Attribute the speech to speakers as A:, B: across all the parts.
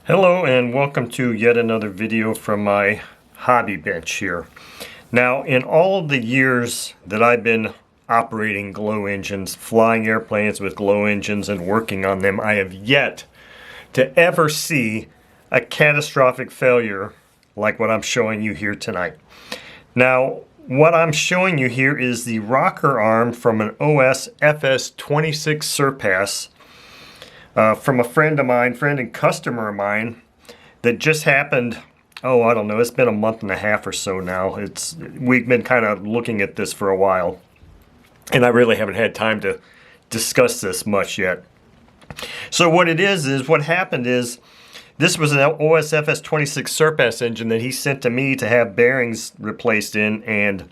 A: Hello and welcome to yet another video from my hobby bench here. Now, in all of the years that I've been operating glow engines, flying airplanes with glow engines and working on them, I have yet to ever see a catastrophic failure like what I'm showing you here tonight. Now, what I'm showing you here is the rocker arm from an OS FS26 Surpass from a friend and customer of mine that just happened, I don't know, it's been a month and a half or so now. We've been kind of looking at this for a while, and I really haven't had time to discuss this much yet. So what what happened is, this was an OS FS26 Surpass engine that he sent to me to have bearings replaced in and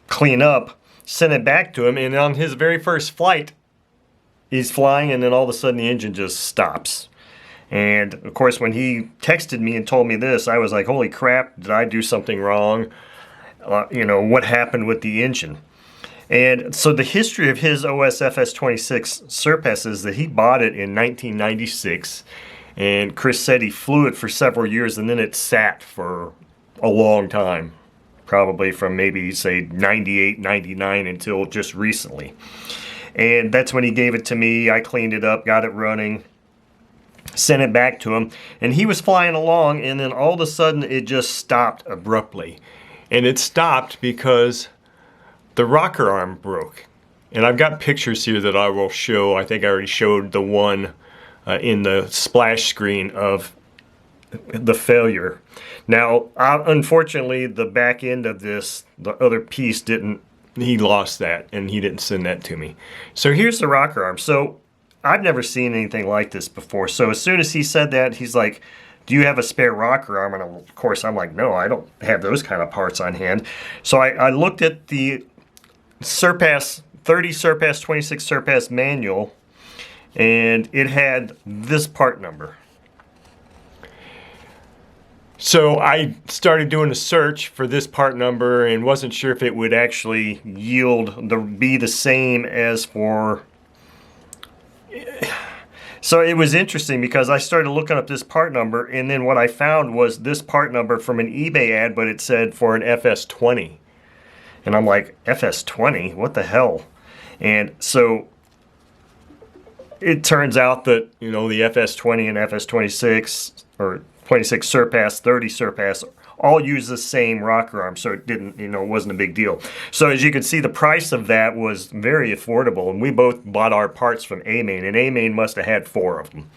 A: clean up, sent it back to him, and on his very first flight, he's flying, and then all of a sudden the engine just stops. And of course, when he texted me and told me this, I was like, holy crap, did I do something wrong? What happened with the engine? And so the history of his OS FS26 Surpass is that he bought it in 1996, and Chris said he flew it for several years, and then it sat for a long time, probably from maybe, say, 98, 99 until just recently. And that's when he gave it to me. I cleaned it up, got it running, sent it back to him, and he was flying along, and then all of a sudden it just stopped abruptly. And it stopped because the rocker arm broke. And I've got pictures here that I will show. I think I already showed the one in the splash screen of the failure. Now, unfortunately, the back end of this, the other piece he lost that, and he didn't send that to me. So here's the rocker arm. So I've never seen anything like this before. So as soon as he said that, he's like, do you have a spare rocker arm? And of course, I'm like, no, I don't have those kind of parts on hand. So I looked at the Surpass 30 Surpass 26 Surpass manual, and it had this part number. So I started doing a search for this part number and wasn't sure if it would actually be the same as for... So it was interesting because I started looking up this part number, and then what I found was this part number from an eBay ad, but it said for an FS20. And I'm like, FS20? What the hell? And so it turns out that, the FS20 and FS26, or 26 Surpass, 30 Surpass, all use the same rocker arm, so it wasn't a big deal. So as you can see, the price of that was very affordable, and we both bought our parts from A-Main, and A-Main must have had 4 of them.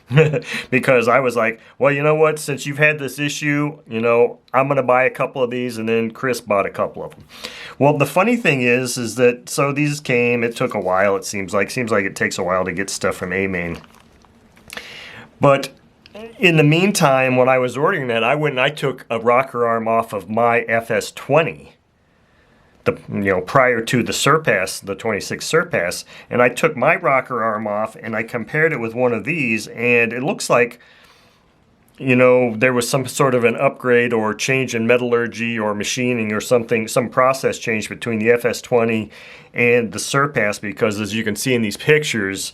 A: Because I was like, well, you know what, since you've had this issue, I'm going to buy a couple of these, and then Chris bought a couple of them. Well, the funny thing is that, so these came, it took a while, it seems like it takes a while to get stuff from A-Main. But in the meantime, when I was ordering that, I went and I took a rocker arm off of my FS20, prior to the Surpass, the 26 Surpass, and I took my rocker arm off and I compared it with one of these, and it looks like, there was some sort of an upgrade or change in metallurgy or machining or something, some process change between the FS20 and the Surpass, because as you can see in these pictures,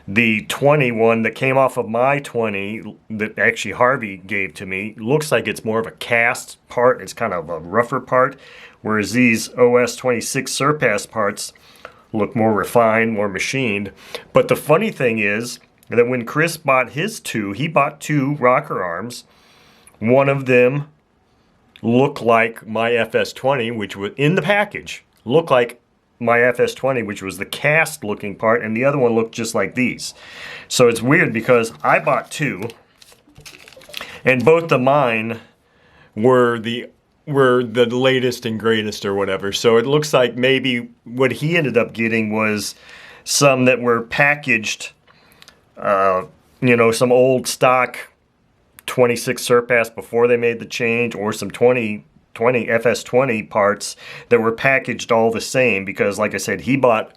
A: the 21 that came off of my 20 that actually Harvey gave to me looks like it's more of a cast part. It's kind of a rougher part, whereas these OS 26 Surpass parts look more refined, more machined. But the funny thing is that when Chris bought his he bought 2 rocker arms. One of them looked like my FS20, which was in the package, looked like my FS20, which was the cast looking part, and the other one looked just like these. So it's weird because I bought 2, and both of mine were the latest and greatest or whatever. So it looks like maybe what he ended up getting was some that were packaged, some old stock 26 Surpass before they made the change, or some 20 FS20 parts that were packaged all the same, because like I said, he bought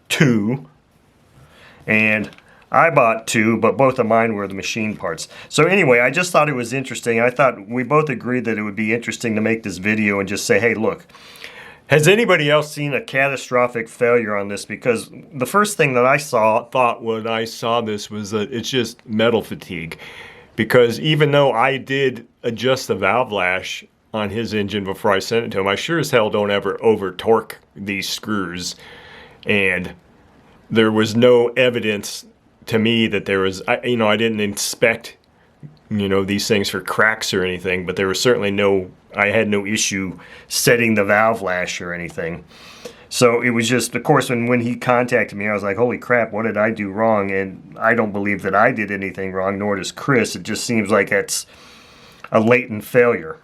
A: 2 and I bought 2, but both of mine were the machine parts. So anyway, I just thought it was interesting. I thought we both agreed that it would be interesting to make this video and just say, hey, look, Has anybody else seen a catastrophic failure on this? Because the first thing that I thought when I saw this was that it's just metal fatigue. Because even though I did adjust the valve lash on his engine before I sent it to him, I sure as hell don't ever over torque these screws. And there was no evidence to me that there was, I didn't inspect, these things for cracks or anything, but there was certainly I had no issue setting the valve lash or anything. So it was just, of course, when he contacted me, I was like, holy crap, what did I do wrong? And I don't believe that I did anything wrong, nor does Chris. It just seems like it's a latent failure.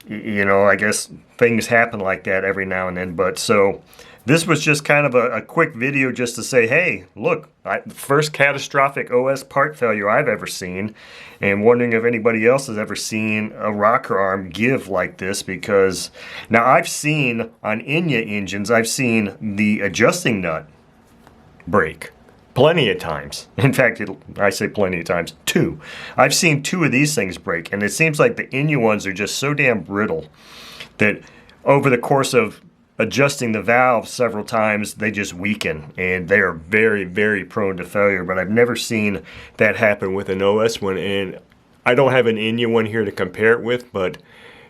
A: I guess things happen like that every now and then. But so this was just kind of a quick video just to say, hey, look, first catastrophic OS part failure I've ever seen, and wondering if anybody else has ever seen a rocker arm give like this, because now I've seen on Enya engines, I've seen the adjusting nut break plenty of times. In fact, I say plenty of times, 2. I've seen 2 of these things break, and it seems like the Enya ones are just so damn brittle that over the course of adjusting the valve several times, they just weaken, and they are very, very prone to failure. But I've never seen that happen with an OS one, and I don't have an Enya one here to compare it with, but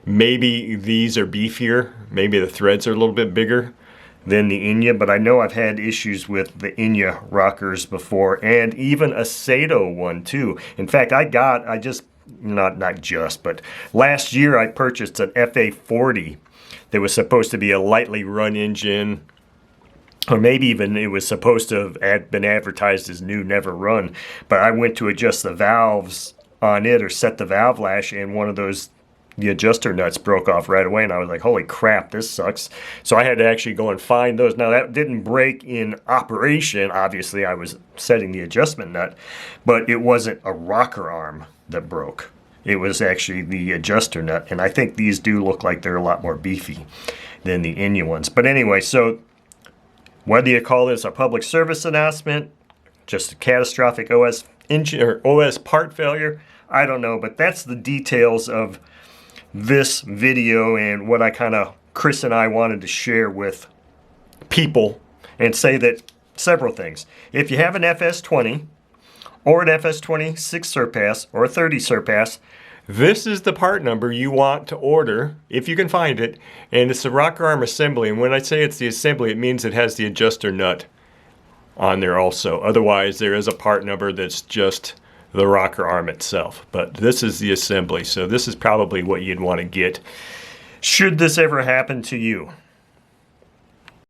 A: maybe these are beefier. Maybe the threads are a little bit bigger than the Enya, but I know I've had issues with the Enya rockers before, and even a Sato one too. In fact, but last year I purchased an FA40 that was supposed to be a lightly run engine, or maybe even it was supposed to have been advertised as new, never run. But I went to adjust the valves on it or set the valve lash, and one of the adjuster nuts broke off right away, and I was like, holy crap, this sucks. So I had to actually go and find those. Now that didn't break in operation. Obviously I was setting the adjustment nut, but it wasn't a rocker arm that broke. It was actually the adjuster nut, and I think these do look like they're a lot more beefy than the Enya ones. But anyway, so whether you call this a public service announcement, just a catastrophic OS engine or OS part failure, I don't know, but that's the details of this video and what Chris and I wanted to share with people, and say that several things. If you have an FS20 or an FS20 6 Surpass or a 30 Surpass, this is the part number you want to order if you can find it, and it's the rocker arm assembly. And when I say it's the assembly, it means it has the adjuster nut on there also. Otherwise, there is a part number that's just the rocker arm itself, but this is the assembly, so this is probably what you'd want to get should this ever happen to you.